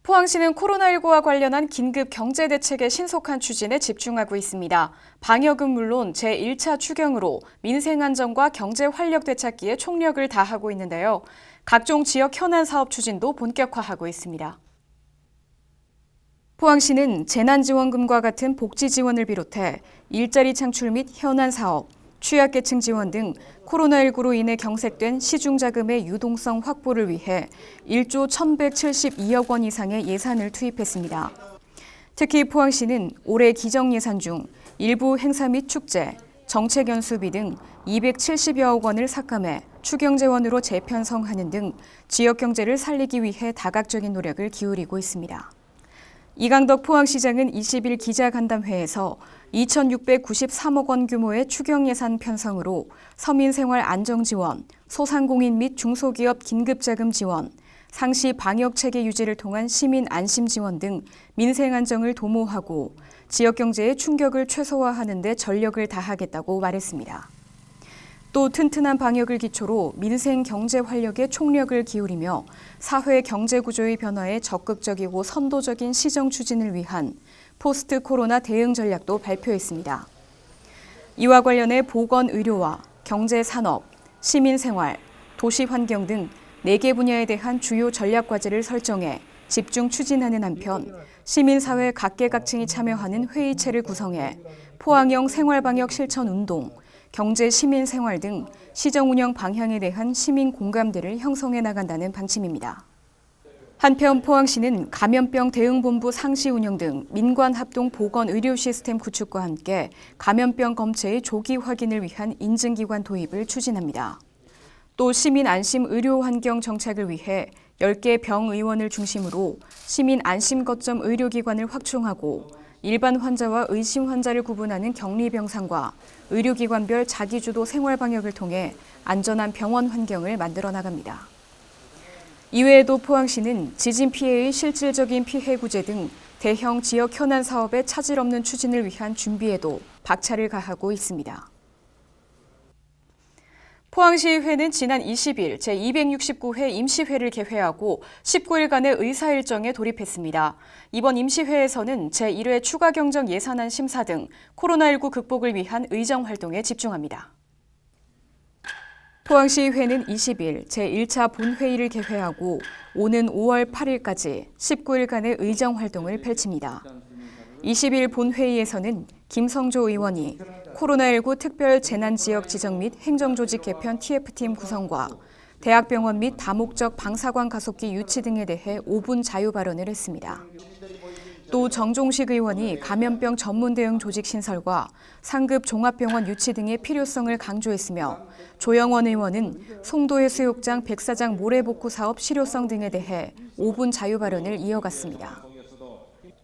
포항시는 코로나19와 관련한 긴급 경제대책의 신속한 추진에 집중하고 있습니다. 방역은 물론 제1차 추경으로 민생 안정과 경제 활력 되찾기에 총력을 다하고 있는데요. 각종 지역 현안 사업 추진도 본격화하고 있습니다. 포항시는 재난지원금과 같은 복지 지원을 비롯해 일자리 창출 및 현안 사업, 취약계층 지원 등 코로나19로 인해 경색된 시중자금의 유동성 확보를 위해 1조 1,172억 원 이상의 예산을 투입했습니다. 특히 포항시는 올해 기정예산 중 일부 행사 및 축제, 정책연수비 등 270여억 원을 삭감해 추경재원으로 재편성하는 등 지역 경제를 살리기 위해 다각적인 노력을 기울이고 있습니다. 이강덕 포항시장은 20일 기자간담회에서 2,693억 원 규모의 추경 예산 편성으로 서민생활 안정지원, 소상공인 및 중소기업 긴급자금 지원, 상시 방역체계 유지를 통한 시민 안심 지원 등 민생 안정을 도모하고 지역 경제의 충격을 최소화하는 데 전력을 다하겠다고 말했습니다. 또 튼튼한 방역을 기초로 민생 경제 활력에 총력을 기울이며 사회 경제 구조의 변화에 적극적이고 선도적인 시정 추진을 위한 포스트 코로나 대응 전략도 발표했습니다. 이와 관련해 보건의료와 경제산업, 시민생활, 도시환경 등 4개 분야에 대한 주요 전략 과제를 설정해 집중 추진하는 한편 시민사회 각계각층이 참여하는 회의체를 구성해 포항형 생활방역 실천운동, 경제 시민 생활 등 시정 운영 방향에 대한 시민 공감대를 형성해 나간다는 방침입니다. 한편 포항시는 감염병 대응본부 상시 운영 등 민관 합동 보건 의료 시스템 구축과 함께 감염병 검체의 조기 확인을 위한 인증기관 도입을 추진합니다. 또 시민 안심 의료 환경 정착을 위해 10개 병의원을 중심으로 시민 안심 거점 의료기관을 확충하고 일반 환자와 의심 환자를 구분하는 격리병상과 의료기관별 자기주도 생활방역을 통해 안전한 병원 환경을 만들어 나갑니다. 이외에도 포항시는 지진 피해의 실질적인 피해 구제 등 대형 지역 현안 사업의 차질 없는 추진을 위한 준비에도 박차를 가하고 있습니다. 포항시의회는 지난 20일 제269회 임시회를 개회하고 19일간의 의사일정에 돌입했습니다. 이번 임시회에서는 제1회 추가 경정 예산안 심사 등 코로나19 극복을 위한 의정 활동에 집중합니다. 포항시의회는 20일 제1차 본회의를 개회하고 오는 5월 8일까지 19일간의 의정 활동을 펼칩니다. 20일 본회의에서는 김성조 의원이 코로나19 특별 재난지역 지정 및 행정조직 개편 TF팀 구성과 대학병원 및 다목적 방사관 가속기 유치 등에 대해 5분 자유 발언을 했습니다. 또 정종식 의원이 감염병 전문 대응 조직 신설과 상급 종합병원 유치 등의 필요성을 강조했으며 조영원 의원은 송도해수욕장 백사장 모래복구 사업 실효성 등에 대해 5분 자유 발언을 이어갔습니다.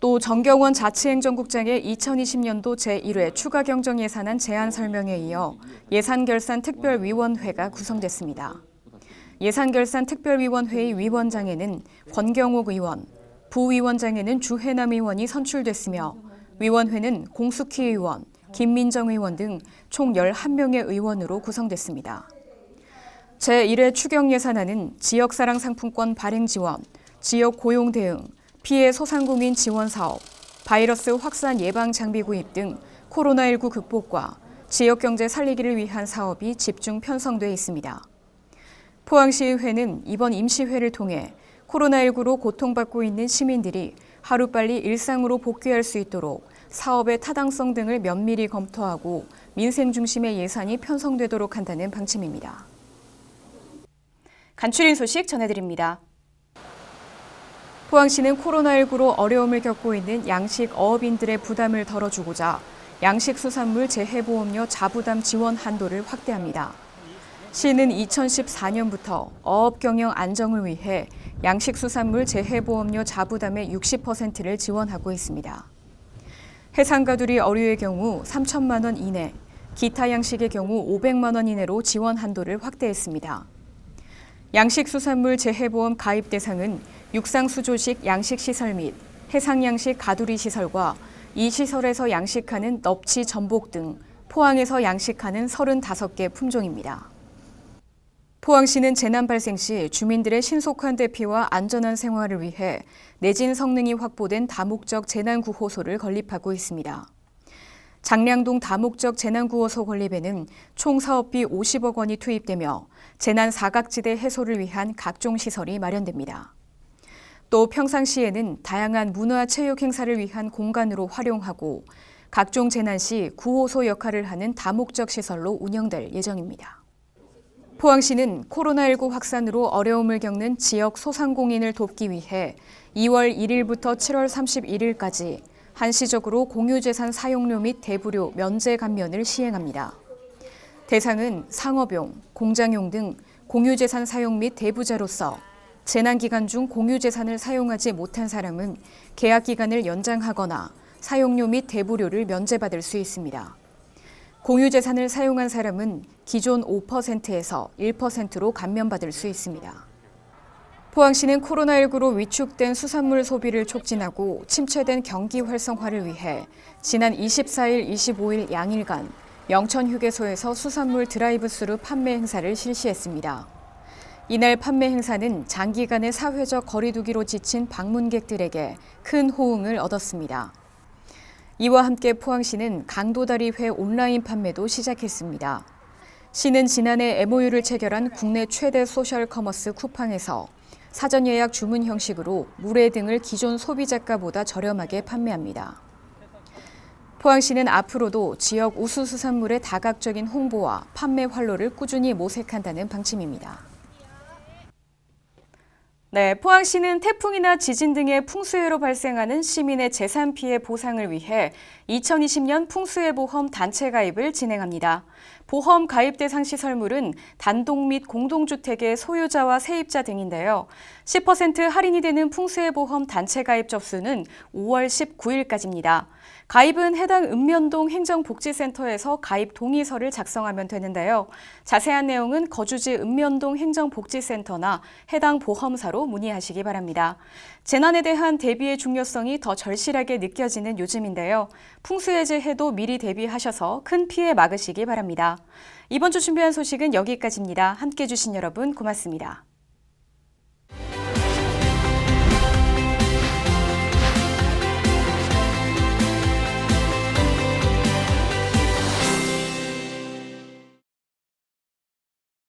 또 정경원 자치행정국장의 2020년도 제1회 추가 경정 예산안 제안 설명에 이어 예산결산특별위원회가 구성됐습니다. 예산결산특별위원회의 위원장에는 권경옥 의원, 부위원장에는 주혜남 의원이 선출됐으며 위원회는 공숙희 의원, 김민정 의원 등 총 11명의 의원으로 구성됐습니다. 제1회 추경 예산안은 지역사랑 상품권 발행 지원, 지역 고용 대응, 피해 소상공인 지원 사업, 바이러스 확산 예방 장비 구입 등 코로나19 극복과 지역 경제 살리기를 위한 사업이 집중 편성돼 있습니다. 포항시의회는 이번 임시회를 통해 코로나19로 고통받고 있는 시민들이 하루빨리 일상으로 복귀할 수 있도록 사업의 타당성 등을 면밀히 검토하고 민생 중심의 예산이 편성되도록 한다는 방침입니다. 간추린 소식 전해드립니다. 포항시는 코로나19로 어려움을 겪고 있는 양식 어업인들의 부담을 덜어주고자 양식수산물 재해보험료 자부담 지원 한도를 확대합니다. 시는 2014년부터 어업 경영 안정을 위해 양식수산물 재해보험료 자부담의 60%를 지원하고 있습니다. 해상가두리 어류의 경우 3천만 원 이내, 기타 양식의 경우 500만 원 이내로 지원 한도를 확대했습니다. 양식수산물 재해보험 가입 대상은 육상수조식 양식시설 및 해상양식 가두리 시설과 이 시설에서 양식하는 넙치, 전복 등 포항에서 양식하는 35개 품종입니다. 포항시는 재난 발생 시 주민들의 신속한 대피와 안전한 생활을 위해 내진 성능이 확보된 다목적 재난구호소를 건립하고 있습니다. 장량동 다목적 재난구호소 건립에는 총 사업비 50억 원이 투입되며 재난 사각지대 해소를 위한 각종 시설이 마련됩니다. 또 평상시에는 다양한 문화 체육 행사를 위한 공간으로 활용하고 각종 재난 시 구호소 역할을 하는 다목적 시설로 운영될 예정입니다. 포항시는 코로나19 확산으로 어려움을 겪는 지역 소상공인을 돕기 위해 2월 1일부터 7월 31일까지 한시적으로 공유재산 사용료 및 대부료 면제 감면을 시행합니다. 대상은 상업용, 공장용 등 공유재산 사용 및 대부자로서 재난기간 중 공유재산을 사용하지 못한 사람은 계약기간을 연장하거나 사용료 및 대부료를 면제받을 수 있습니다. 공유재산을 사용한 사람은 기존 5%에서 1%로 감면받을 수 있습니다. 포항시는 코로나19로 위축된 수산물 소비를 촉진하고 침체된 경기 활성화를 위해 지난 24일, 25일 양일간 영천휴게소에서 수산물 드라이브스루 판매 행사를 실시했습니다. 이날 판매 행사는 장기간의 사회적 거리두기로 지친 방문객들에게 큰 호응을 얻었습니다. 이와 함께 포항시는 강도다리회 온라인 판매도 시작했습니다. 시는 지난해 MOU를 체결한 국내 최대 소셜 커머스 쿠팡에서 사전 예약 주문 형식으로 물회 등을 기존 소비자가보다 저렴하게 판매합니다. 포항시는 앞으로도 지역 우수 수산물의 다각적인 홍보와 판매 활로를 꾸준히 모색한다는 방침입니다. 네, 포항시는 태풍이나 지진 등의 풍수해로 발생하는 시민의 재산 피해 보상을 위해 2020년 풍수해 보험 단체 가입을 진행합니다. 보험 가입 대상 시설물은 단독 및 공동주택의 소유자와 세입자 등인데요. 10% 할인이 되는 풍수해 보험 단체 가입 접수는 5월 19일까지입니다. 가입은 해당 읍면동 행정복지센터에서 가입 동의서를 작성하면 되는데요. 자세한 내용은 거주지 읍면동 행정복지센터나 해당 보험사로 문의하시기 바랍니다. 재난에 대한 대비의 중요성이 더 절실하게 느껴지는 요즘인데요. 풍수해제해도 미리 대비하셔서 큰 피해 막으시기 바랍니다. 이번 주 준비한 소식은 여기까지입니다. 함께해 주신 여러분 고맙습니다.